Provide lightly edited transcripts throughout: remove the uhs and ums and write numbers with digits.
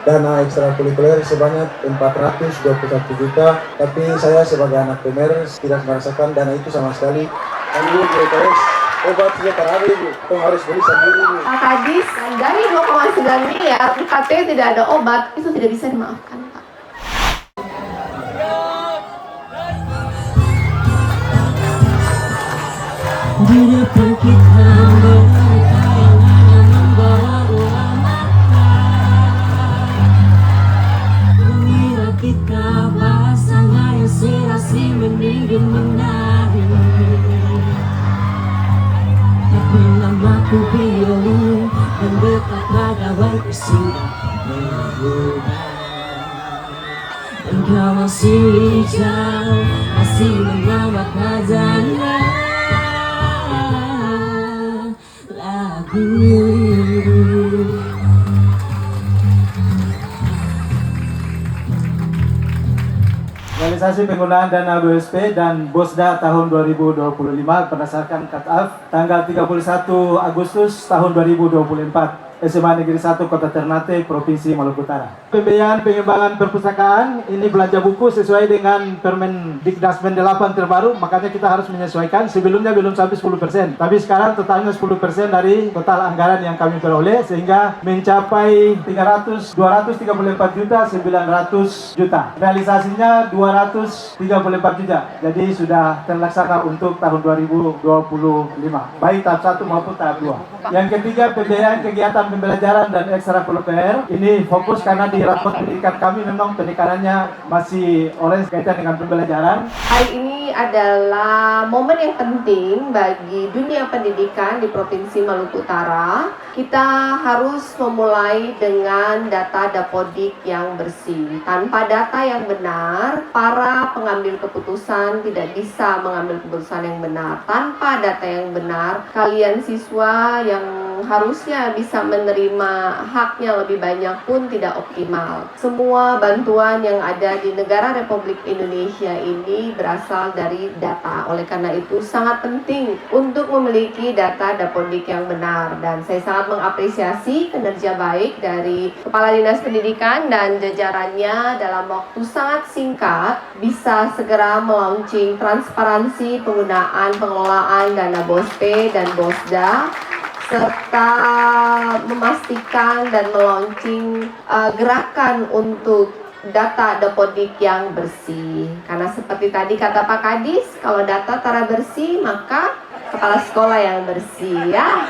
Dana ekstrakurikuler sebanyak 421 juta, tapi saya sebagai anak PMR tidak merasakan dana itu sama sekali. Kami BPS obat sudah terhabis, itu harus beli sendiri. Pak Kadis, dari 2,9 miliar UKT tidak ada obat, itu tidak bisa dimaafkan, Pak. Di depan kita mereka yang hanya membawa uang mengira kita pasangan yang serasi meninggi menari. Tapi namaku Biolu dan betapa gawaiku sudah berubah. Dan kau masih jauh, masih melawat wajahnya. Realisasi penggunaan dana BOSP dan BOSDA tahun 2025 berdasarkan cut-off tanggal 31 Agustus tahun 2024. SMA Negeri 1 Kota Ternate, Provinsi Maluku Utara. Pembiayaan pengembangan perpustakaan ini belanja buku sesuai dengan Permen Dikdasmen 8 terbaru, makanya kita harus menyesuaikan. Sebelumnya belum sampai 10%, tapi sekarang totalnya 10% dari total anggaran yang kami peroleh, sehingga mencapai 234 juta 900 juta. Realisasinya 234 juta. Jadi sudah terlaksana untuk tahun 2025, baik tahap 1 maupun tahap 2. Yang ketiga, pembiayaan kegiatan pembelajaran dan ekstrakurikuler. Ini fokus karena di rapor pendidikan kami memang penekanannya masih oleh kaitan dengan pembelajaran. Hari ini adalah momen yang penting bagi dunia pendidikan di Provinsi Maluku Utara. Kita harus memulai dengan data Dapodik yang bersih. Tanpa data yang benar, para pengambil keputusan tidak bisa mengambil keputusan yang benar. Tanpa data yang benar, kalian siswa yang harusnya bisa menerima haknya lebih banyak pun tidak optimal. Semua bantuan yang ada di negara Republik Indonesia ini berasal dari data. Oleh karena itu sangat penting untuk memiliki data Dapodik yang benar, dan saya sangat mengapresiasi kinerja baik dari Kepala Dinas Pendidikan dan jajarannya dalam waktu sangat singkat bisa segera melaunching transparansi penggunaan pengelolaan dana BOSP dan BOSDA, serta memastikan dan melaunching gerakan untuk data Dapodik yang bersih. Karena seperti tadi kata Pak Kadis, kalau data tara bersih maka kepala sekolah yang bersih, ya.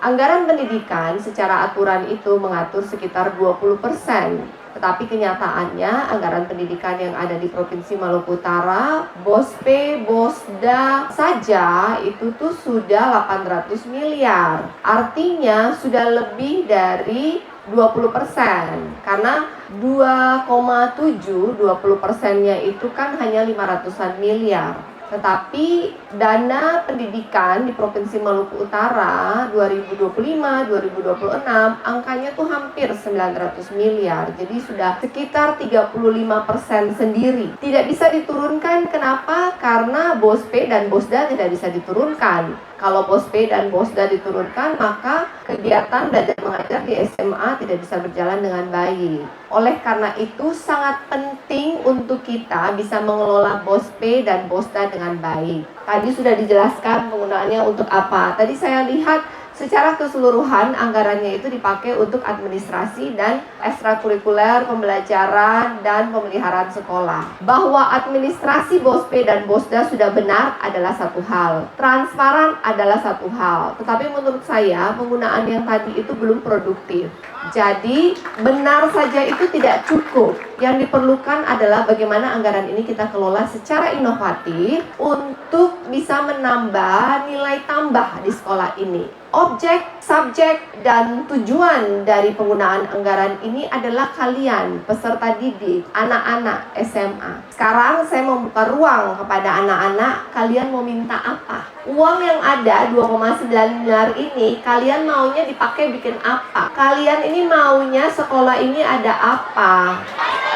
Anggaran pendidikan secara aturan itu mengatur sekitar 20%. Tetapi kenyataannya anggaran pendidikan yang ada di Provinsi Maluku Utara, BOSP, BOSDA saja itu tuh sudah 800 miliar. Artinya sudah lebih dari 20%, karena 20%-nya itu kan hanya 500-an miliar. Tetapi dana pendidikan di Provinsi Maluku Utara 2025-2026 angkanya tuh hampir 900 miliar. Jadi sudah sekitar 35% sendiri. Tidak bisa diturunkan, kenapa? Karena BOSP dan BOSDA tidak bisa diturunkan. Kalau BOSP dan BOSDA diturunkan, maka kegiatan belajar mengajar di SMA tidak bisa berjalan dengan baik. Oleh karena itu sangat penting untuk kita bisa mengelola BOSP dan BOSDA dengan baik. Tadi sudah dijelaskan penggunaannya untuk apa. Tadi saya lihat secara keseluruhan anggarannya itu dipakai untuk administrasi dan ekstrakurikuler, pembelajaran, dan pemeliharaan sekolah. Bahwa administrasi BOSP dan BOSDA sudah benar adalah satu hal, transparan adalah satu hal. Tetapi menurut saya penggunaan yang tadi itu belum produktif. Jadi benar saja itu tidak cukup. Yang diperlukan adalah bagaimana anggaran ini kita kelola secara inovatif untuk bisa menambah nilai tambah di sekolah ini. Objek, subjek, dan tujuan dari penggunaan anggaran ini adalah kalian, peserta didik, anak-anak SMA. Sekarang saya membuka ruang kepada anak-anak, kalian mau minta apa? Uang yang ada 2,9 miliar ini, kalian maunya dipakai bikin apa? Kalian ini maunya sekolah ini ada apa?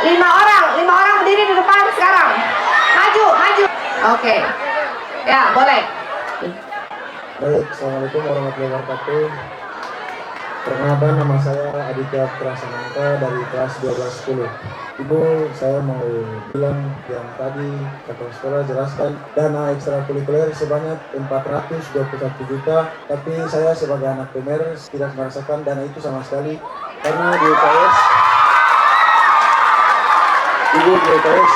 5 orang berdiri di depan sekarang. Maju. Oke. Ya, boleh. Baik, Assalamualaikum warahmatullahi wabarakatuh. Perkenalkan, nama saya Aditya Prasananta dari kelas 1210. Ibu, saya mau bilang yang tadi kepala sekolah jelaskan dana ekstrakurikuler sebanyak 421 juta, tapi saya sebagai anak PMers tidak merasakan dana itu sama sekali karena di UKS, ibu di UKS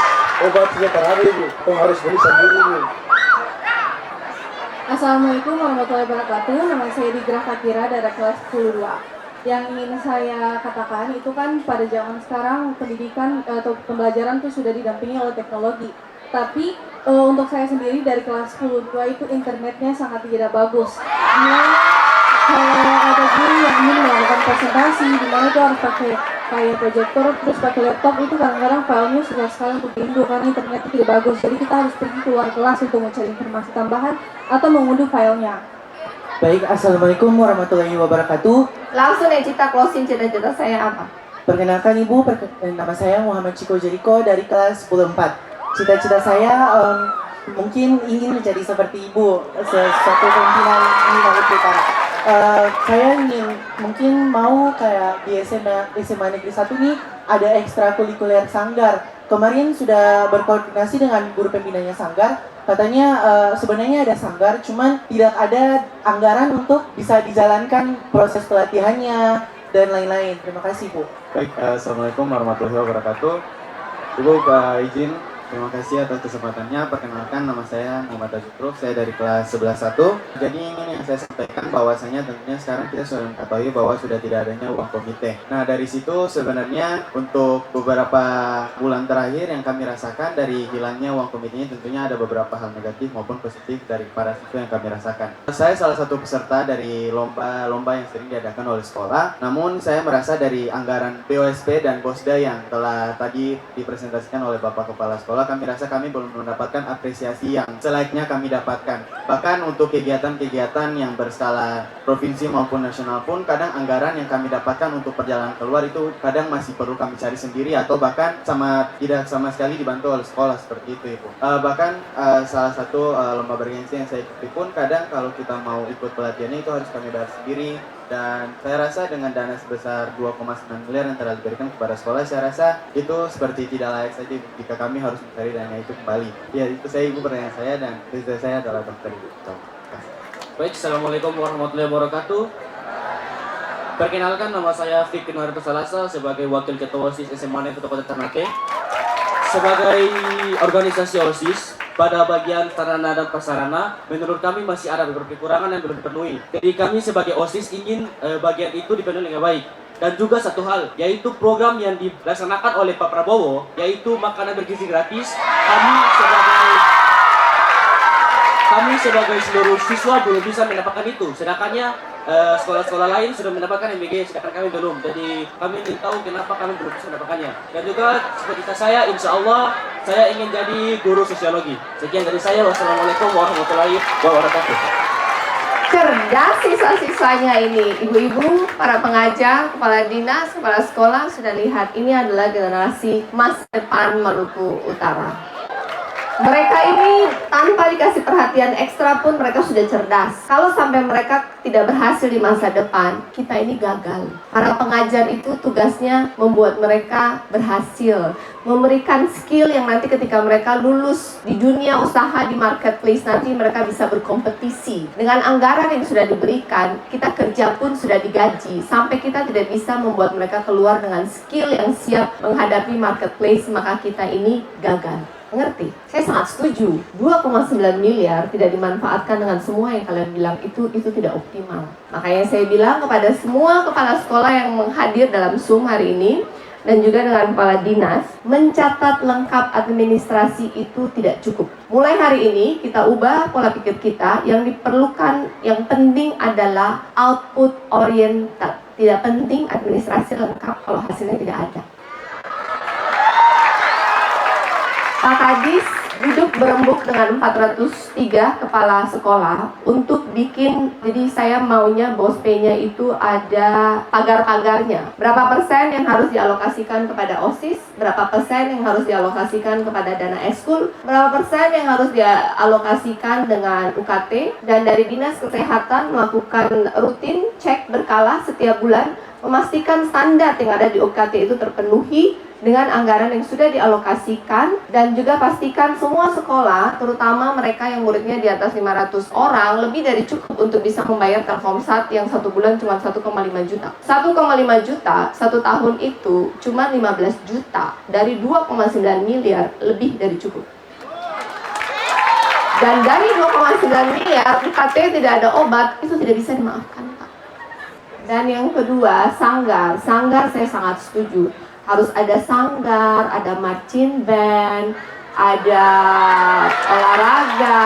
obat sudah terhabis, ibu, kamu harus beli sendiri, ibu. Assalamualaikum warahmatullahi wabarakatuh. Nama saya Digrah Fakira dari kelas 10-2. Yang ingin saya katakan itu kan pada zaman sekarang pendidikan atau pembelajaran itu sudah didampingi oleh teknologi. Tapi untuk saya sendiri dari kelas 10-2 itu internetnya sangat tidak bagus. Dimana kalau ada guru yang ingin melakukan presentasi, dimana itu harus pakai kayak proyektor terus pakai laptop, itu kadang-kadang filenya susah sekali untuk diunduh karena internetnya tidak bagus. Jadi kita harus pergi keluar kelas untuk mencari informasi tambahan atau mengunduh filenya. Baik, Assalamualaikum warahmatullahi wabarakatuh. Langsung ya Cita, closing cita-cita saya apa? Perkenalkan Ibu, nama saya Muhammad Ciko Jeriko dari kelas 10-4. Cita-cita saya mungkin ingin menjadi seperti Ibu, suatu pimpinan di Maluku Utara. Saya ingin mungkin mau kayak di SMA Negeri 1 nih ada ekstrakurikuler sanggar. Kemarin sudah berkoordinasi dengan guru pembinanya sanggar. Katanya sebenarnya ada sanggar, cuman tidak ada anggaran untuk bisa dijalankan proses pelatihannya dan lain-lain. Terima kasih, Bu. Baik, Assalamualaikum warahmatullahi wabarakatuh. Ibu, izin, terima kasih atas kesempatannya. Perkenalkan, nama saya Muhammad Azukruf, saya dari kelas 11-1. Jadi ini yang saya sampaikan bahwasanya tentunya sekarang kita sudah mengetahui bahwa sudah tidak adanya uang komite. Nah, dari situ sebenarnya untuk beberapa bulan terakhir yang kami rasakan dari hilangnya uang komitenya tentunya ada beberapa hal negatif maupun positif dari para siswa yang kami rasakan. Saya salah satu peserta dari lomba yang sering diadakan oleh sekolah. Namun saya merasa dari anggaran BOSP dan BOSDA yang telah tadi dipresentasikan oleh Bapak Kepala Sekolah, kami rasa kami belum mendapatkan apresiasi yang selayaknya kami dapatkan. Bahkan untuk kegiatan-kegiatan yang berskala provinsi maupun nasional pun kadang anggaran yang kami dapatkan untuk perjalanan keluar itu kadang masih perlu kami cari sendiri atau bahkan tidak sama sekali dibantu oleh sekolah, seperti itu, Ibu. Bahkan salah satu lomba bergengsi yang saya ikuti pun kadang kalau kita mau ikut pelatihannya itu harus kami bayar sendiri. Dan saya rasa dengan dana sebesar 2,9 miliar yang telah diberikan kepada sekolah, saya rasa itu seperti tidak layak saja jika kami harus mencari dana itu kembali. Ya, itu saya, Ibu, pertanyaan saya, dan cerita saya adalah dokter, Ibu. Baik, Assalamualaikum warahmatullahi wabarakatuh. Perkenalkan, nama saya Fikri Nuharto Salasa sebagai Wakil Ketua OSIS SMA Negeri Kota Ternate. Sebagai organisasi OSIS, pada bagian sarana dan prasarana, menurut kami masih ada beberapa kekurangan yang belum dipenuhi. Jadi kami sebagai OSIS ingin bagian itu dipenuhi dengan baik. Dan juga satu hal, yaitu program yang dilaksanakan oleh Pak Prabowo, yaitu makanan bergizi gratis. Kami sebagai seluruh siswa belum bisa mendapatkan itu. Sedangkannya sekolah-sekolah lain sudah mendapatkan MBG, sedangkan kami belum. Jadi kami ingin tahu kenapa kami belum bisa mendapatkannya. Dan juga cita-cita saya, insya Allah saya ingin jadi guru sosiologi. Sekian dari saya. Wassalamualaikum warahmatullahi wabarakatuh. Cerdas siswa-siswanya ini. Ibu-ibu, para pengajar, kepala dinas, kepala sekolah sudah lihat. Ini adalah generasi masa depan Maluku Utara. Mereka ini tanpa dikasih perhatian ekstra pun mereka sudah cerdas. Kalau sampai mereka tidak berhasil di masa depan, kita ini gagal. Para pengajar itu tugasnya membuat mereka berhasil, memberikan skill yang nanti ketika mereka lulus di dunia usaha, di marketplace, nanti mereka bisa berkompetisi. Dengan anggaran yang sudah diberikan, kita kerja pun sudah digaji. Sampai kita tidak bisa membuat mereka keluar dengan skill yang siap menghadapi marketplace, maka kita ini gagal. Mengerti? Saya sangat setuju. 2,9 miliar tidak dimanfaatkan dengan semua yang kalian bilang itu tidak optimal. Makanya saya bilang kepada semua kepala sekolah yang menghadir dalam Zoom hari ini dan juga dengan kepala dinas, mencatat lengkap administrasi itu tidak cukup. Mulai hari ini kita ubah pola pikir kita. Yang diperlukan, yang penting adalah output oriented. Tidak penting administrasi lengkap kalau hasilnya tidak ada. Pak Kadis duduk berembuk dengan 403 kepala sekolah untuk bikin, jadi saya maunya BOSP-nya itu ada pagar-pagarnya. Berapa persen yang harus dialokasikan kepada OSIS, berapa persen yang harus dialokasikan kepada dana ekskul, berapa persen yang harus dialokasikan dengan UKT, dan dari Dinas Kesehatan melakukan rutin cek berkala setiap bulan, memastikan standar yang ada di UKT itu terpenuhi dengan anggaran yang sudah dialokasikan, dan juga pastikan semua sekolah, terutama mereka yang muridnya di atas 500 orang, lebih dari cukup untuk bisa membayar Telkomsat yang satu bulan cuma 1,5 juta. 1,5 juta satu tahun itu cuma 15 juta dari 2,9 miliar, lebih dari cukup. Dan dari 2,9 miliar, UKT tidak ada obat, itu tidak bisa dimaafkan, Pak. Dan yang kedua, sanggar. Sanggar saya sangat setuju. Harus ada sanggar, ada marching band, ada olahraga,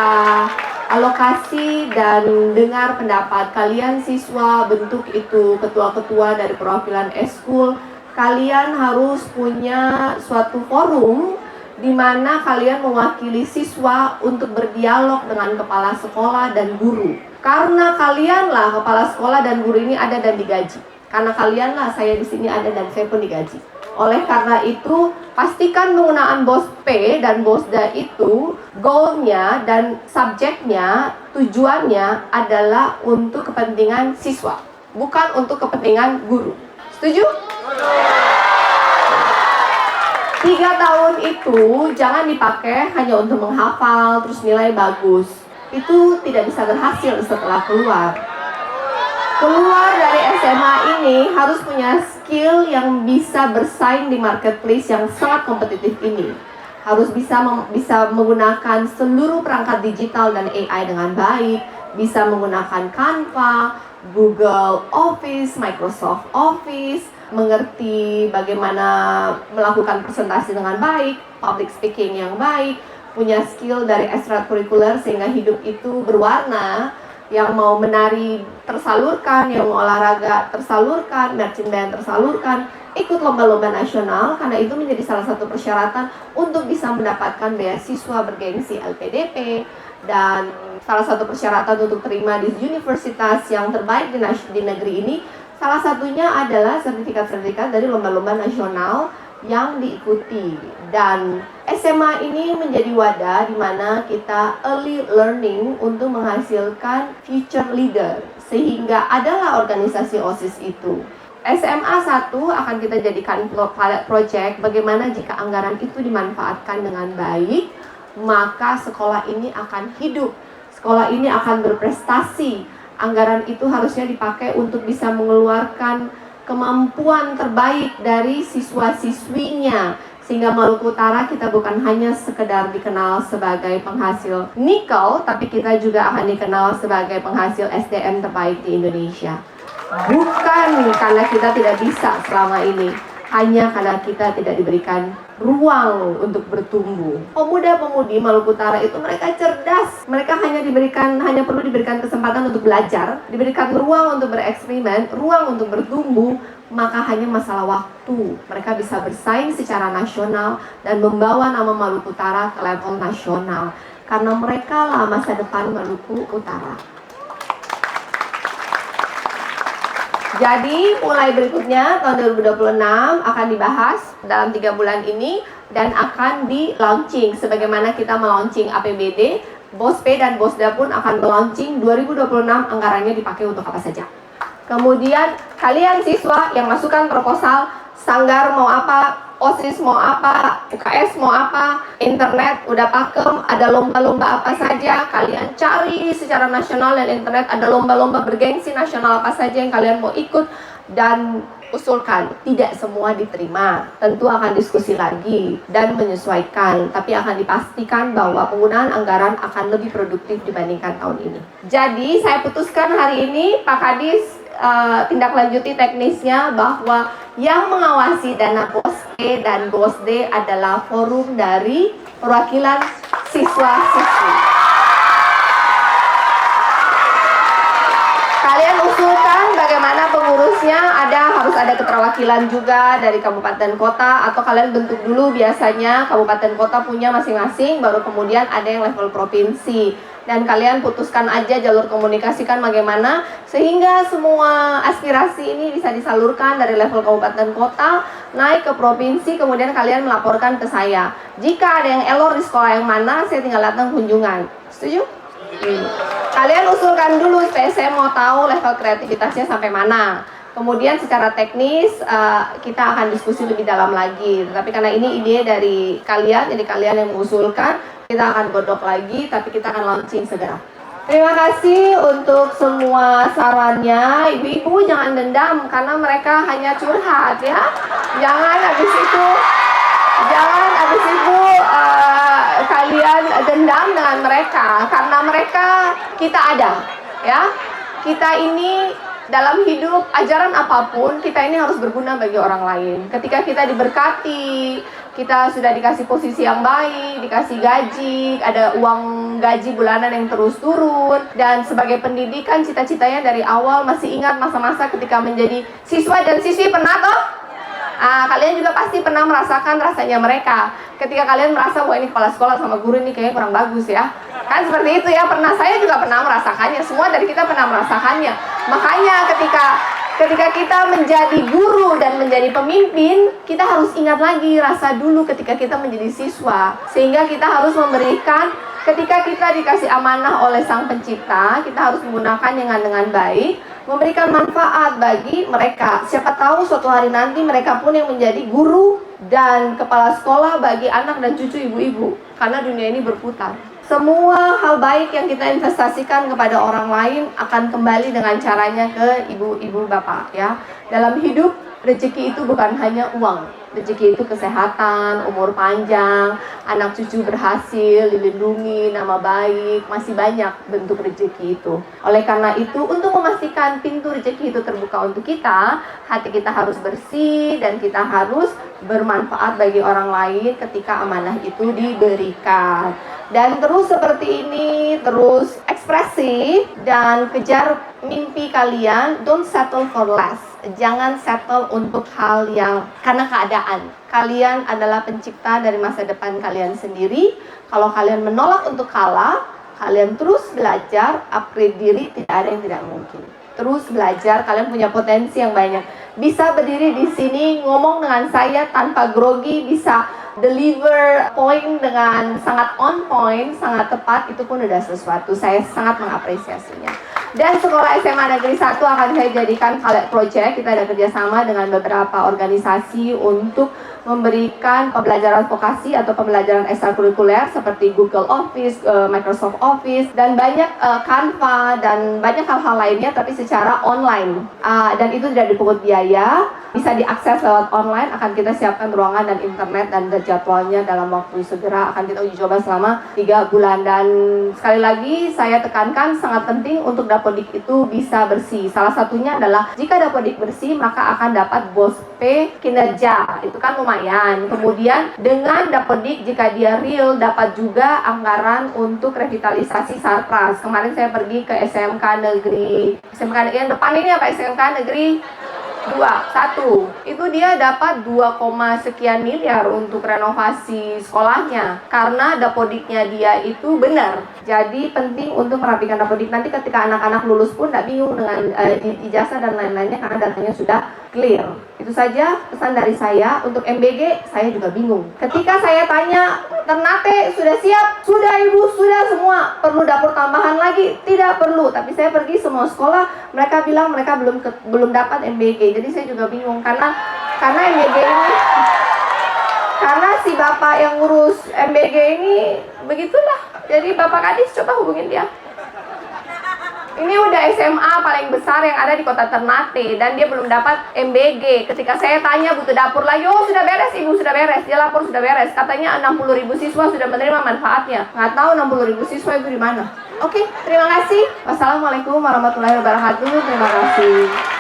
alokasi, dan dengar pendapat kalian siswa, bentuk itu ketua-ketua dari perwakilan eskul. Kalian harus punya suatu forum di mana kalian mewakili siswa untuk berdialog dengan kepala sekolah dan guru. Karena kalianlah kepala sekolah dan guru ini ada dan digaji. Karena kalianlah saya di sini ada dan saya pun digaji. Oleh karena itu, pastikan penggunaan BOSP dan BOSDA itu goalnya dan subjeknya, tujuannya adalah untuk kepentingan siswa, bukan untuk kepentingan guru. Setuju? 3 tahun itu jangan dipakai hanya untuk menghafal terus nilai bagus. Itu tidak bisa berhasil setelah keluar dari SMA ini harus punya skill yang bisa bersaing di marketplace yang sangat kompetitif ini. Harus bisa menggunakan seluruh perangkat digital dan AI dengan baik, bisa menggunakan Canva, Google Office, Microsoft Office, mengerti bagaimana melakukan presentasi dengan baik, public speaking yang baik, punya skill dari ekstrakurikuler sehingga hidup itu berwarna. Yang mau menari tersalurkan, yang mau olahraga tersalurkan, marching band tersalurkan, ikut lomba-lomba nasional, karena itu menjadi salah satu persyaratan untuk bisa mendapatkan beasiswa bergengsi LPDP, dan salah satu persyaratan untuk terima di universitas yang terbaik di negeri ini, salah satunya adalah sertifikat-sertifikat dari lomba-lomba nasional yang diikuti. Dan SMA ini menjadi wadah di mana kita early learning untuk menghasilkan future leader, sehingga adalah organisasi OSIS itu. SMA 1 akan kita jadikan pilot project bagaimana jika anggaran itu dimanfaatkan dengan baik, maka sekolah ini akan hidup, sekolah ini akan berprestasi. Anggaran itu harusnya dipakai untuk bisa mengeluarkan kemampuan terbaik dari siswa-siswinya, sehingga Maluku Utara kita bukan hanya sekedar dikenal sebagai penghasil nikel, tapi kita juga akan dikenal sebagai penghasil SDM terbaik di Indonesia. Bukan karena kita tidak bisa selama ini, hanya karena kita tidak diberikan ruang untuk bertumbuh. Pemuda-pemudi Maluku Utara itu mereka cerdas, mereka hanya perlu diberikan kesempatan untuk belajar, diberikan ruang untuk bereksperimen, ruang untuk bertumbuh, maka hanya masalah waktu. Mereka bisa bersaing secara nasional dan membawa nama Maluku Utara ke level nasional, karena mereka lah masa depan Maluku Utara. Jadi mulai berikutnya tahun 2026 akan dibahas dalam 3 bulan ini dan akan di launching sebagaimana kita melaunching APBD, BOSP dan BOSDA pun akan melaunching 2026 anggarannya dipakai untuk apa saja. Kemudian kalian siswa yang masukkan proposal, sanggar mau apa, OSIS mau apa, UKS mau apa, internet udah pakem, ada lomba-lomba apa saja, kalian cari secara nasional dan internet ada lomba-lomba bergengsi nasional apa saja yang kalian mau ikut dan usulkan. Tidak semua diterima, tentu akan diskusi lagi dan menyesuaikan, tapi akan dipastikan bahwa penggunaan anggaran akan lebih produktif dibandingkan tahun ini. Jadi saya putuskan hari ini Pak Kadis tindak lanjuti teknisnya bahwa yang mengawasi dana BOSP dan BOSD adalah forum dari perwakilan siswa-siswi. Kalian usulkan bagaimana mana pengurusnya harus ada keterwakilan juga dari kabupaten kota, atau kalian bentuk dulu, biasanya kabupaten kota punya masing-masing, baru kemudian ada yang level provinsi. Dan kalian putuskan aja jalur komunikasikan bagaimana sehingga semua aspirasi ini bisa disalurkan dari level kabupaten kota naik ke provinsi, kemudian kalian melaporkan ke saya. Jika ada yang error di sekolah yang mana, saya tinggal datang kunjungan. Setuju? Kalian usulkan dulu supaya saya mau tahu level kreativitasnya sampai mana. Kemudian secara teknis kita akan diskusi lebih dalam lagi. Tapi karena ini ide dari kalian, jadi kalian yang mengusulkan, kita akan godok lagi, tapi kita akan launching segera. Terima kasih untuk semua sarannya. Ibu-ibu jangan dendam karena mereka hanya curhat ya. Jangan habis itu kalian dendam dengan mereka, karena mereka kita ada ya. Kita ini dalam hidup, ajaran apapun, kita ini harus berguna bagi orang lain. Ketika kita diberkati, kita sudah dikasih posisi yang baik, dikasih gaji, ada uang gaji bulanan yang terus turun, dan sebagai pendidikan cita-citanya dari awal masih ingat masa-masa ketika menjadi siswa dan siswi, pernah toh? Kalian juga pasti pernah merasakan rasanya mereka. Ketika kalian merasa, wah ini kepala sekolah sama guru ini kayaknya kurang bagus ya. Kan seperti itu ya, saya juga pernah merasakannya. Semua dari kita pernah merasakannya. Makanya ketika kita menjadi guru dan menjadi pemimpin, kita harus ingat lagi rasa dulu ketika kita menjadi siswa. Sehingga kita harus memberikan, ketika kita dikasih amanah oleh Sang Pencipta, kita harus menggunakannya dengan baik, memberikan manfaat bagi mereka. Siapa tahu suatu hari nanti mereka pun yang menjadi guru dan kepala sekolah bagi anak dan cucu ibu-ibu. Karena dunia ini berputar. Semua hal baik yang kita investasikan kepada orang lain akan kembali dengan caranya ke ibu-ibu bapak ya. Dalam hidup, rezeki itu bukan hanya uang. Rezeki itu kesehatan, umur panjang, anak cucu berhasil, dilindungi, nama baik, masih banyak bentuk rezeki itu. Oleh karena itu, untuk memastikan pintu rezeki itu terbuka untuk kita, hati kita harus bersih dan kita harus bermanfaat bagi orang lain ketika amanah itu diberikan. Dan terus seperti ini, terus ekspresif dan kejar mimpi kalian. Don't settle for less. Jangan settle untuk hal yang karena keadaan. Kalian adalah pencipta dari masa depan kalian sendiri. Kalau kalian menolak untuk kalah, kalian terus belajar, upgrade diri, tidak ada yang tidak mungkin. Terus belajar, kalian punya potensi yang banyak. Bisa berdiri di sini ngomong dengan saya tanpa grogi, bisa deliver point dengan sangat on point, sangat tepat, itu pun udah sesuatu. Saya sangat mengapresiasinya. Dan sekolah SMA Negeri 1 akan saya jadikan pilot project. Kita ada kerjasama dengan beberapa organisasi untuk memberikan pembelajaran vokasi atau pembelajaran ekstrakurikuler seperti Google Office, Microsoft Office, dan banyak Canva, dan banyak hal-hal lainnya tapi secara online. Dan itu tidak dipungut biaya, bisa diakses lewat online. Akan kita siapkan ruangan dan internet dan jadwalnya dalam waktu segera akan kita uji coba selama 3 bulan. Dan sekali lagi saya tekankan sangat penting untuk Dapodik itu bisa bersih. Salah satunya adalah jika Dapodik bersih maka akan dapat BOS P kinerja, itu kan lumayan. Kemudian dengan Dapodik jika dia real dapat juga anggaran untuk revitalisasi Sarpras. Kemarin saya pergi ke SMK Negeri yang depan ini apa, SMK Negeri 1, itu dia dapat 2, sekian miliar untuk renovasi sekolahnya karena Dapodiknya dia itu benar. Jadi penting untuk merapikan Dapodik. Nanti ketika anak-anak lulus pun tidak bingung dengan ijazah dan lain-lainnya karena datanya sudah clear. Itu saja pesan dari saya. Untuk MBG saya juga bingung. Ketika saya tanya, Ternate sudah siap? Sudah Ibu, sudah semua. Perlu dapur tambahan lagi? Tidak perlu. Tapi saya pergi semua sekolah, mereka bilang mereka belum dapat MBG. Jadi saya juga bingung karena MBG ini, karena si bapak yang ngurus MBG ini begitulah. Jadi Bapak Kadis coba hubungin dia. Ini udah SMA paling besar yang ada di kota Ternate dan dia belum dapat MBG. Ketika saya tanya butuh dapur lagi, oh sudah beres Ibu, sudah beres. Dia lapor sudah beres. Katanya 60.000 siswa sudah menerima manfaatnya. Nggak tahu 60.000 siswa itu di mana. Oke, terima kasih. Wassalamualaikum warahmatullahi wabarakatuh. Terima kasih.